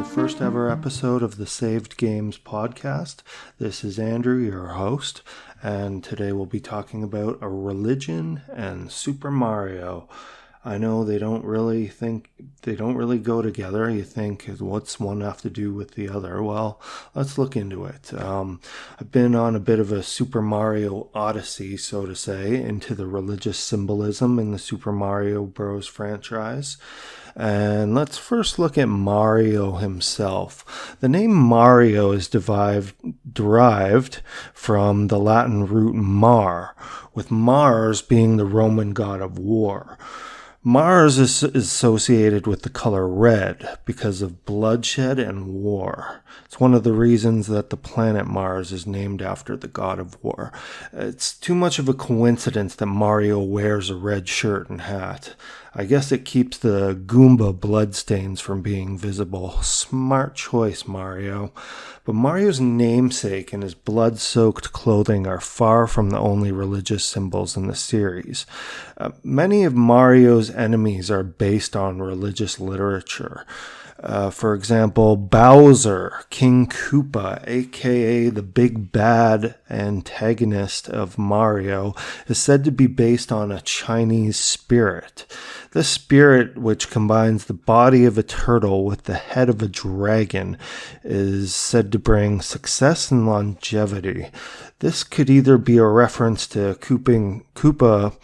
the first ever episode of the Saved Games podcast. This is Andrew, your host, and today we'll be talking about a religion and Super Mario. I know they don't really go together. You think, what's one have to do with the other? Well, let's look into it. I've been on a bit of a Super Mario Odyssey, so to say, into the religious symbolism in the Super Mario Bros. Franchise. And let's first look at Mario himself. The name Mario is derived from the Latin root mar, with Mars being the Roman god of war. Mars is associated with the color red because of bloodshed and war. It's one of the reasons that the planet Mars is named after the god of war. It's too much of a coincidence that Mario wears a red shirt and hat. I guess it keeps the Goomba bloodstains from being visible. Smart choice, Mario. But Mario's namesake and his blood-soaked clothing are far from the only religious symbols in the series. Many of Mario's enemies are based on religious literature. For example, Bowser, King Koopa, aka the big bad antagonist of Mario, is said to be based on a Chinese spirit. This spirit, which combines the body of a turtle with the head of a dragon, is said to bring success and longevity. This could either be a reference to Koopa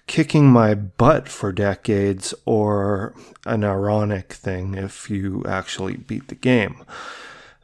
kicking my butt for decades, or an ironic thing if you actually beat the game.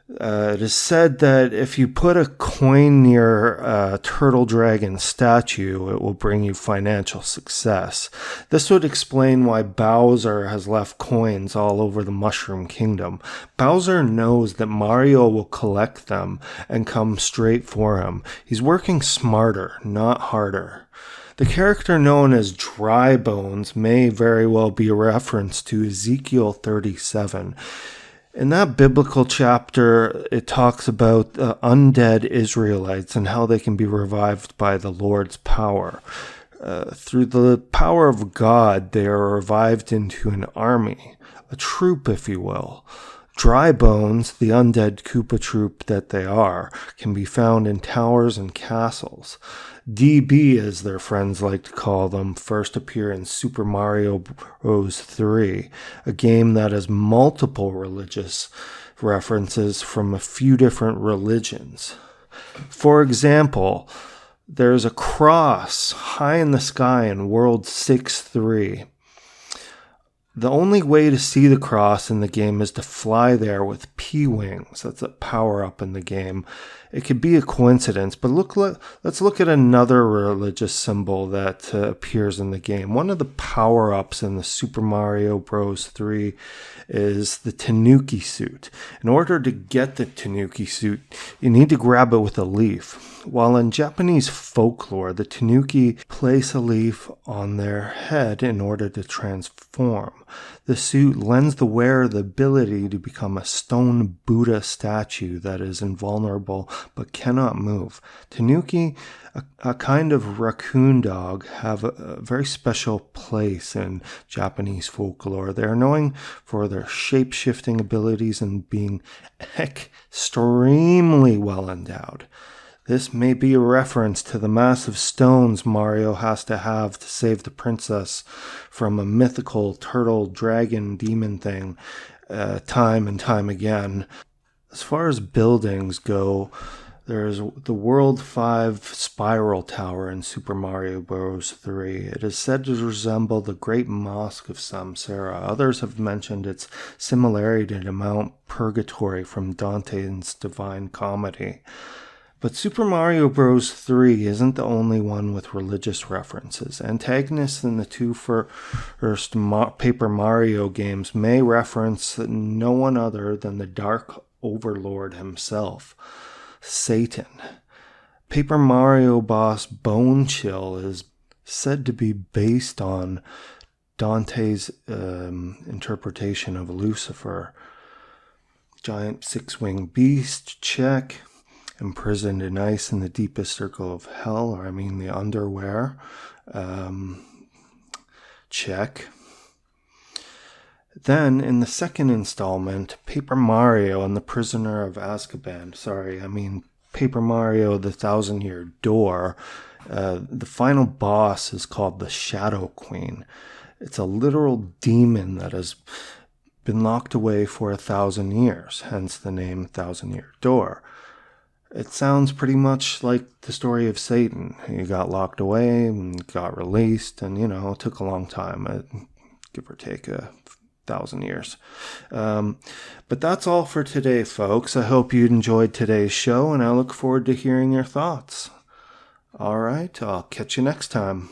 It is said that if you put a coin near a turtle dragon statue, it will bring you financial success. This would explain why Bowser has left coins all over the Mushroom Kingdom. Bowser knows that Mario will collect them and come straight for him. He's working smarter, not harder. The character known as Dry Bones may very well be a reference to Ezekiel 37. In that biblical chapter, it talks about undead Israelites and how they can be revived by the Lord's power. Through the power of God, they are revived into an army, a troop, if you will. Dry Bones, the undead Koopa troop that they are, can be found in towers and castles. DB, as their friends like to call them, first appear in Super Mario Bros. 3, a game that has multiple religious references from a few different religions. For example, there's a cross high in the sky in World 6-3. The only way to see the cross in the game is to fly there with P-Wings. That's a power-up in the game. It could be a coincidence, but let's look at another religious symbol that appears in the game. One of the power-ups in the Super Mario Bros. 3 is the Tanuki suit. In order to get the Tanuki suit, you need to grab it with a leaf. While in Japanese folklore, the Tanuki place a leaf on their head in order to transform. The suit lends the wearer the ability to become a stone Buddha statue that is invulnerable but cannot move. Tanuki, a kind of raccoon dog, have a very special place in Japanese folklore. They are known for their shape-shifting abilities and being extremely well endowed. This may be a reference to the massive stones Mario has to have to save the princess from a mythical turtle dragon demon thing time and time again. As far as buildings go, there's the World 5 Spiral Tower in Super Mario Bros. 3. It is said to resemble the Great Mosque of Samsara. Others have mentioned its similarity to Mount Purgatory from Dante's Divine Comedy. But Super Mario Bros. 3 isn't the only one with religious references. Antagonists in the two first Paper Mario games may reference no one other than the Dark Overlord himself, Satan. Paper Mario boss Bone Chill is said to be based on Dante's interpretation of Lucifer. Giant six-winged beast, check. Imprisoned in ice in the deepest circle of hell, or the underwear. Check. Then, in the second installment, Paper Mario and the Prisoner of Azkaban. Paper Mario the Thousand Year Door. The final boss is called the Shadow Queen. It's a literal demon that has been locked away for 1,000 years, hence the name Thousand Year Door. It sounds pretty much like the story of Satan. He got locked away and got released, and, it took a long time, give or take 1,000 years. But that's all for today, folks. I hope you enjoyed today's show, and I look forward to hearing your thoughts. All right, I'll catch you next time.